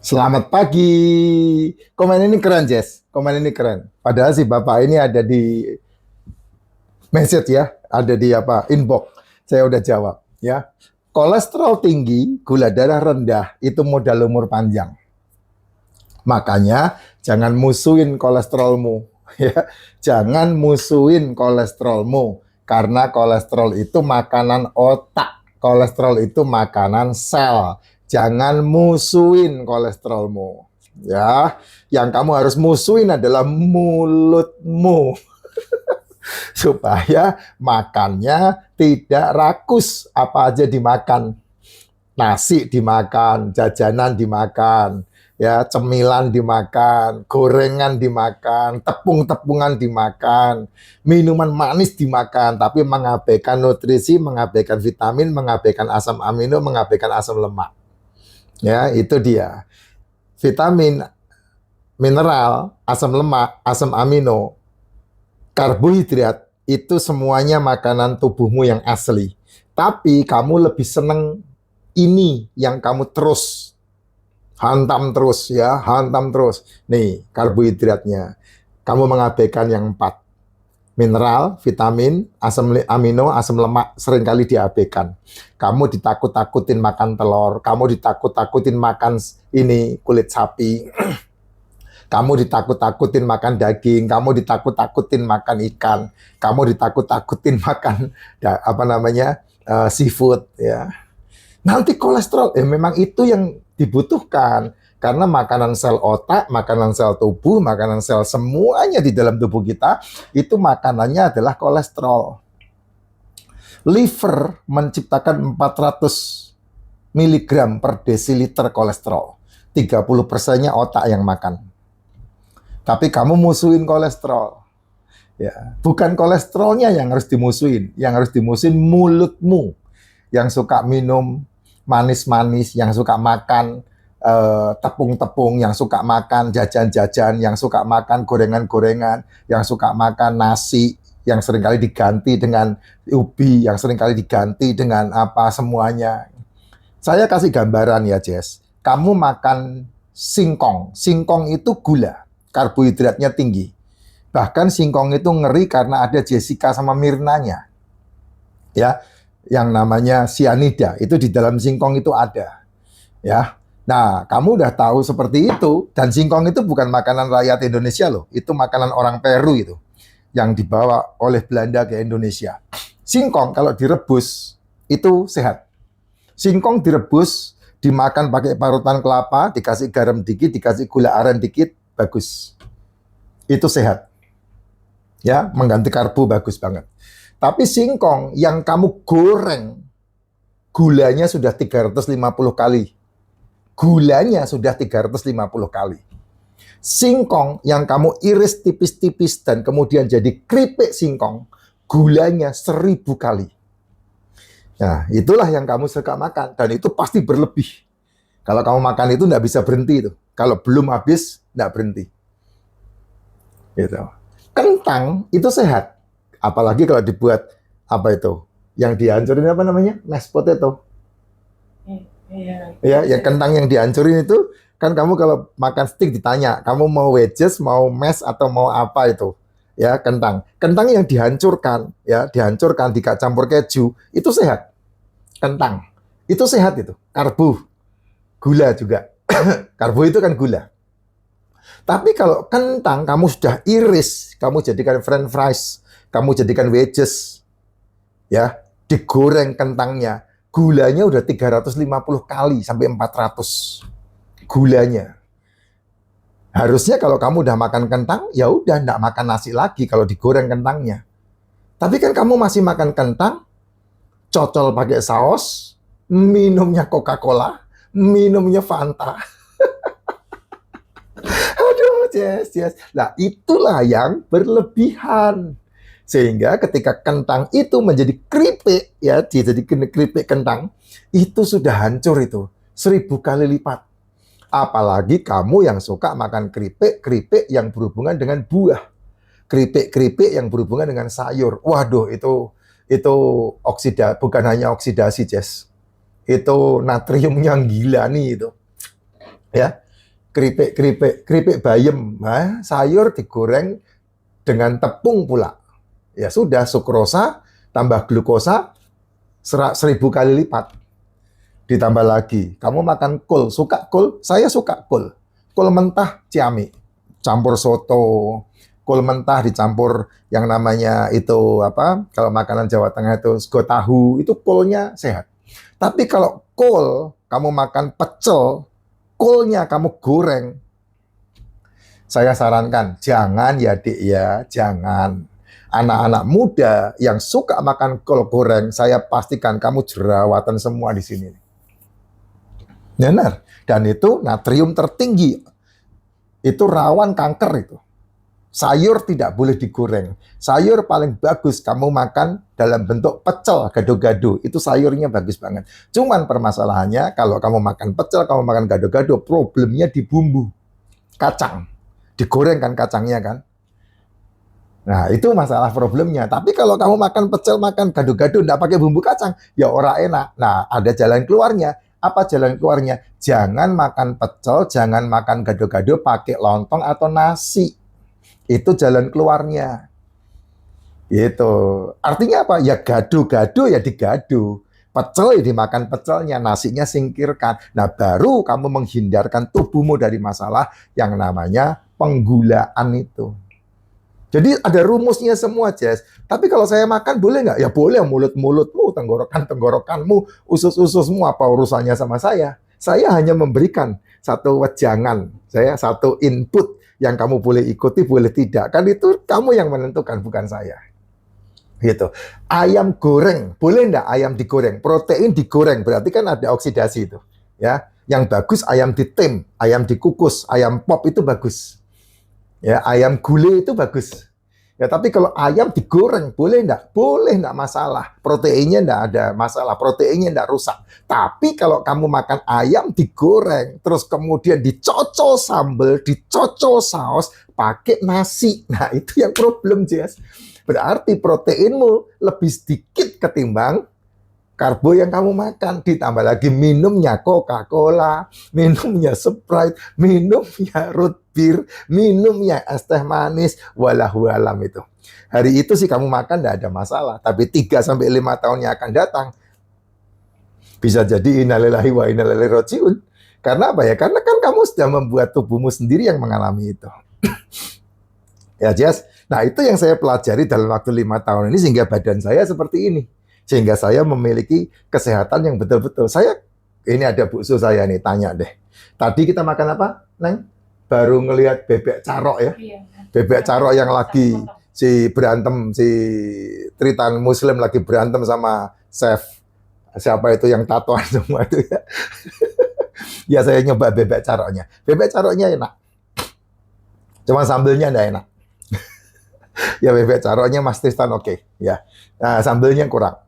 Selamat pagi. Komen ini keren, Jess. Komen ini keren. Padahal si Bapak ini ada di message ya, ada di apa? Inbox. Saya udah jawab ya. Kolesterol tinggi, gula darah rendah itu modal umur panjang. Makanya jangan musuhin kolesterolmu ya. Jangan musuhin kolesterolmu karena kolesterol itu makanan otak. Kolesterol itu makanan sel. Jangan musuhin kolesterolmu ya. Yang kamu harus musuhin adalah mulutmu supaya makannya tidak rakus, apa aja dimakan. Nasi dimakan, jajanan dimakan, ya, cemilan dimakan, gorengan dimakan, tepung-tepungan dimakan, minuman manis dimakan, tapi mengabaikan nutrisi, mengabaikan vitamin, mengabaikan asam amino, mengabaikan asam lemak. Ya, itu dia. Vitamin, mineral, asam lemak, asam amino, karbohidrat, itu semuanya makanan tubuhmu yang asli. Tapi kamu lebih seneng ini yang kamu terus hantam terus ya, hantam terus. Nih, karbohidratnya. Kamu mengabaikan yang 4. Mineral, vitamin, asam amino, asam lemak seringkali diabaikan. Kamu ditakut-takutin makan telur, kamu ditakut-takutin makan ini kulit sapi. Kamu ditakut-takutin makan daging, kamu ditakut-takutin makan ikan, kamu ditakut-takutin makan apa namanya seafood ya. Nanti kolesterol, memang itu yang dibutuhkan. Karena makanan sel otak, makanan sel tubuh, makanan sel semuanya di dalam tubuh kita, itu makanannya adalah kolesterol. Liver menciptakan 400 miligram per desiliter kolesterol. 30%-nya otak yang makan. Tapi kamu musuhin kolesterol. Ya, bukan kolesterolnya yang harus dimusuhin, yang harus dimusuhin mulutmu. Yang suka minum manis-manis, yang suka makan tepung-tepung, yang suka makan jajan-jajan, yang suka makan gorengan-gorengan, yang suka makan nasi, yang seringkali diganti dengan ubi, yang seringkali diganti dengan apa semuanya. Saya kasih gambaran ya, Jess. Kamu makan singkong. Singkong itu gula, karbohidratnya tinggi. Bahkan singkong itu ngeri karena ada Jessica sama Mirnanya. Ya, yang namanya sianida itu di dalam singkong itu ada ya. Nah, kamu udah tahu seperti itu, dan singkong itu bukan makanan rakyat Indonesia loh, itu makanan orang Peru itu yang dibawa oleh Belanda ke Indonesia. Singkong kalau direbus itu sehat. Singkong direbus, dimakan pakai parutan kelapa, dikasih garam dikit, dikasih gula aren dikit, bagus. Itu sehat. Ya, mengganti karbo bagus banget. Tapi singkong yang kamu goreng, gulanya sudah 350 kali. Gulanya sudah 350 kali. Singkong yang kamu iris tipis-tipis dan kemudian jadi keripik singkong, gulanya 1000 kali. Nah, itulah yang kamu suka makan. Dan itu pasti berlebih. Kalau kamu makan itu nggak bisa berhenti. Itu. Kalau belum habis, nggak berhenti. Gitu. Kentang itu sehat. Apalagi kalau dibuat apa itu? Yang dihancurin apa namanya? Mashed potato. Ya, ya kentang yang dihancurin itu kan kamu kalau makan steak ditanya, kamu mau wedges, mau mash atau mau apa itu? Ya, kentang. Kentang yang dihancurkan, ya, dihancurkan campur keju, itu sehat. Kentang. Itu sehat itu. Karbo. Gula juga. Karbo itu kan gula. Tapi kalau kentang kamu sudah iris, kamu jadikan french fries, kamu jadikan wedges, ya, digoreng kentangnya, gulanya udah 350 kali sampai 400 gulanya. Harusnya kalau kamu udah makan kentang, ya udah enggak makan nasi lagi kalau digoreng kentangnya. Tapi kan kamu masih makan kentang, cocol pakai saus, minumnya Coca-Cola, minumnya Fanta. Aduh, yes. Nah, itulah yang berlebihan. Sehingga ketika kentang itu menjadi keripik, ya, jadi keripik kentang, itu sudah hancur itu. 1000 kali lipat. Apalagi kamu yang suka makan keripik yang berhubungan dengan buah. Keripik yang berhubungan dengan sayur. Waduh, itu bukan hanya oksidasi, Jess. Itu natrium yang gila nih itu. Ya. keripik bayem. Nah, sayur digoreng dengan tepung pula. Ya sudah, sukrosa tambah glukosa 1000 kali lipat. Ditambah lagi, kamu makan kol, suka kol? Saya suka kol. Kol mentah ciami, campur soto, kol mentah dicampur yang namanya itu apa? Kalau makanan Jawa Tengah itu sego tahu, itu kolnya sehat. Tapi kalau kol kamu makan pecel, kolnya kamu goreng, saya sarankan jangan ya Dik ya, jangan. Anak-anak muda yang suka makan kol goreng, saya pastikan kamu jerawatan semua di sini. Benar. Dan itu natrium tertinggi. Itu rawan kanker itu. Sayur tidak boleh digoreng. Sayur paling bagus kamu makan dalam bentuk pecel, gado-gado. Itu sayurnya bagus banget. Cuman permasalahannya kalau kamu makan pecel, kamu makan gado-gado, problemnya di bumbu. Kacang. Digoreng kan kacangnya kan. Nah, itu masalah problemnya. Tapi kalau kamu makan pecel, makan gado-gado, nggak pakai bumbu kacang, ya ora enak. Nah, ada jalan keluarnya. Apa jalan keluarnya? Jangan makan pecel, jangan makan gado-gado pakai lontong atau nasi. Itu jalan keluarnya. Gitu. Artinya apa? Ya gado-gado ya digado. Pecel ya dimakan pecelnya, nasinya singkirkan. Nah, baru kamu menghindarkan tubuhmu dari masalah yang namanya penggulaan itu. Jadi ada rumusnya semua, Jess. Tapi kalau saya makan boleh nggak? Ya boleh, mulut-mulutmu, tenggorokanmu, usus-ususmu, apa urusannya sama saya? Saya hanya memberikan satu wejangan, saya satu input yang kamu boleh ikuti, boleh tidak. Kan itu kamu yang menentukan, bukan saya. Gitu. Ayam goreng, boleh nggak ayam digoreng? Protein digoreng, berarti kan ada oksidasi itu. Ya, yang bagus ayam ditim, ayam dikukus, ayam pop itu bagus. Ya, ayam gulai itu bagus. Ya, tapi kalau ayam digoreng, boleh enggak? Boleh, enggak masalah. Proteinnya enggak ada masalah, proteinnya enggak rusak. Tapi kalau kamu makan ayam digoreng, terus kemudian dicocol sambal, dicocol saus, pakai nasi. Nah, itu yang problem, Jess. Berarti proteinmu lebih sedikit ketimbang karbo yang kamu makan, ditambah lagi minumnya Coca-Cola, minumnya Sprite, minumnya root beer, minumnya es teh manis, walahu alam itu. Hari itu sih kamu makan tidak ada masalah, tapi 3-5 tahun yang akan datang, bisa jadi innalillahi wa inna ilaihi rajiun. Karena apa ya? Karena kan kamu sudah membuat tubuhmu sendiri yang mengalami itu. Ya, Jess. Nah, itu yang saya pelajari dalam waktu 5 tahun ini, sehingga badan saya seperti ini. Sehingga saya memiliki kesehatan yang betul-betul. Ini ada buksu saya nih, tanya deh. Tadi kita makan apa, Neng? Baru ngelihat bebek carok ya. Iya. Bebek carok yang lagi si Tritan Muslim lagi berantem sama chef. Siapa itu yang tatoan semua itu ya. Ya saya nyoba bebek caroknya. Bebek caroknya enak. Cuma sambelnya enggak enak. Ya bebek caroknya Mas Tristan oke. Ya. Nah, sambelnya kurang.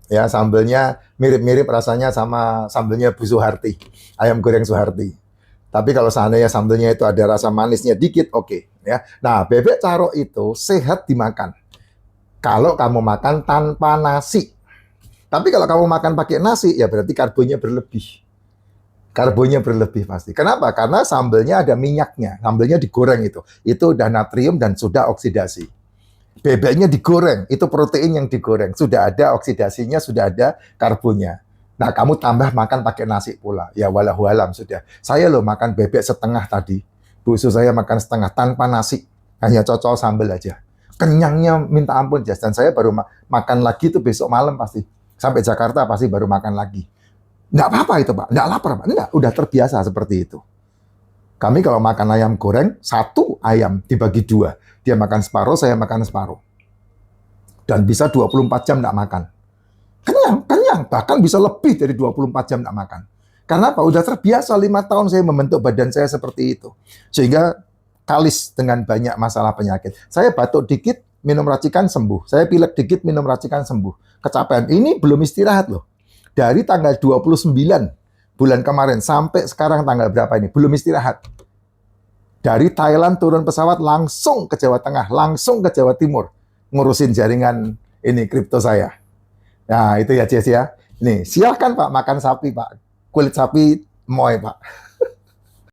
Ya, sambelnya mirip-mirip rasanya sama sambelnya Bu Suharti, ayam goreng Suharti. Tapi kalau seandainya sambelnya itu ada rasa manisnya dikit, oke. Ya. Nah, bebek carok itu sehat dimakan. Kalau kamu makan tanpa nasi. Tapi kalau kamu makan pakai nasi, ya berarti karbonya berlebih. Karbonya berlebih pasti. Kenapa? Karena sambelnya ada minyaknya. Sambelnya digoreng itu. Itu udah natrium dan sudah oksidasi. Bebeknya digoreng, itu protein yang digoreng. Sudah ada oksidasinya, sudah ada karbonnya. Nah, kamu tambah makan pakai nasi pula. Ya walahu alam sudah. Saya loh makan bebek setengah tadi. Busu saya makan setengah tanpa nasi. Hanya cocol sambal aja. Kenyangnya minta ampun, Jas. Dan saya baru makan lagi itu besok malam pasti. Sampai Jakarta pasti baru makan lagi. Nggak apa-apa itu, Pak. Nggak lapar, Pak. Nggak, udah terbiasa seperti itu. Kami kalau makan ayam goreng, 1 ayam dibagi 2. Dia makan separuh, saya makan separuh. Dan bisa 24 jam nggak makan. Kenyang. Bahkan bisa lebih dari 24 jam nggak makan. Karena apa? Udah terbiasa 5 tahun saya membentuk badan saya seperti itu. Sehingga kalis dengan banyak masalah penyakit. Saya batuk dikit, minum racikan sembuh. Saya pilek dikit, minum racikan sembuh. Kecapean. Ini belum istirahat loh. Dari tanggal 29 bulan kemarin sampai sekarang tanggal berapa ini? Belum istirahat. Dari Thailand turun pesawat langsung ke Jawa Tengah, langsung ke Jawa Timur. Ngurusin jaringan ini kripto saya. Nah, itu ya Jess ya. Nih, silakan Pak makan sapi Pak. Kulit sapi moy Pak.